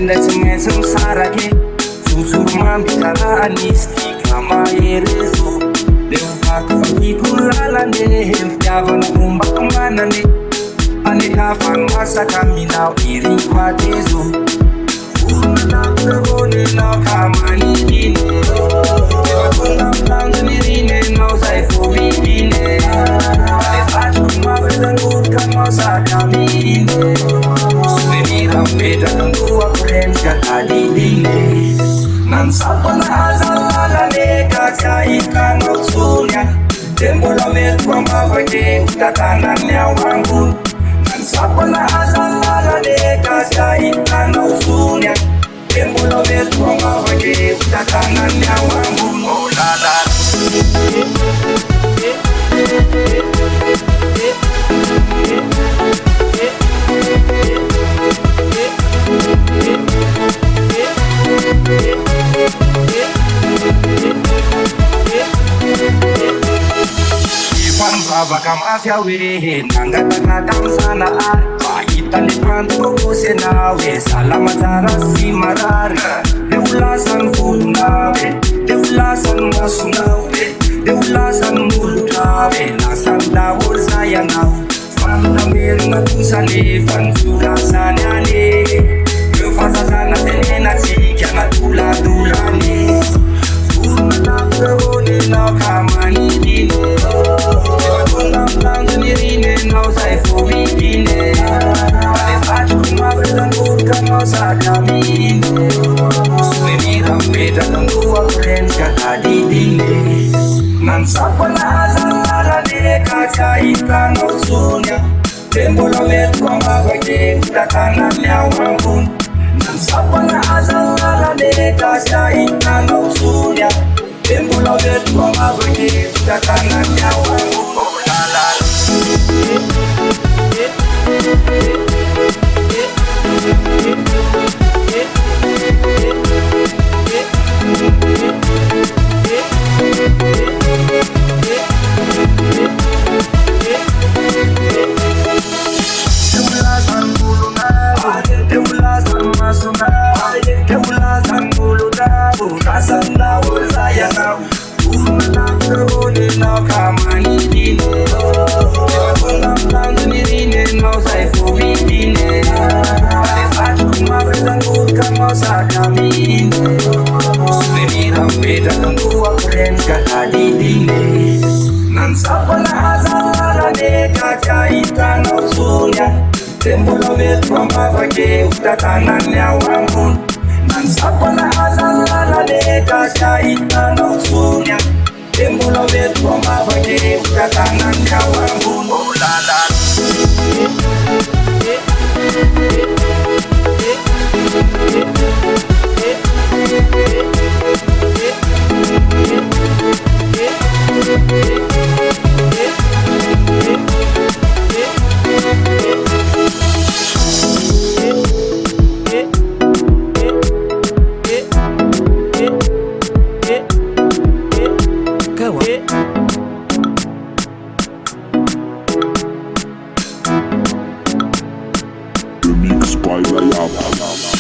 ndray tsy maintsy misaraky jojoro mambitara anisy tika maherezo le ovakivakiko lalane fitiavana mombako manane anekafany masaka minao iriko atezo Unanakavonenao kamanidine Evatonamlanganirinenao zay fovitine Alefatukumavezangukanao sakamine Suvenira mpedrakandoa kurenska kadidine Nansapana azalalane kakaikanao tsunya Tembola metwa mavake utatanane awangu Nansapana azalalane kakaikanao tsunya Tembola metwa mavake utatanane awangu Olala Bavakam asyawe nangatakatam sana Pahitane pantokosi nawe Salamatara si marari Deulasan vulu nawe Deulasan masu nawe Deulasan mulu nawe Lasan dawul saya nawe Fantamir natusale Fansurasane ale Kefasasana tenena Sikya natula-tulane Unanakavone nao kamanidine Evatonamlanganirinenao zay fovitine Alefatukumavezangukanao sakamine Suvenira mpedrakandoa kurenska kadidine Nansapana azalalane kakaikanao tsunya Tembola metwa mavake utatanane awangu Nansapana azalalane kakaikanao tsunya Tembola metwa mavake utatanane awangu Olala Deulasan bulu nabu, deulasan masu nabu Deulasan bulu nabu, rasan dawul saya nabu Unanakavone nao kamanidine Evatonamlanganirinenao zay fovitine Alefatukumavezangukanao sakamine Suvenira mpedrakandoa kurenska kadidine Nansapana azalalane kakaikanao tsunya Tembola metwa mavake utatanane awangu Nansapana azalalane kakaikanao tsunya Tembola metwa mavake utatanane awangu Olala Mix by Layab.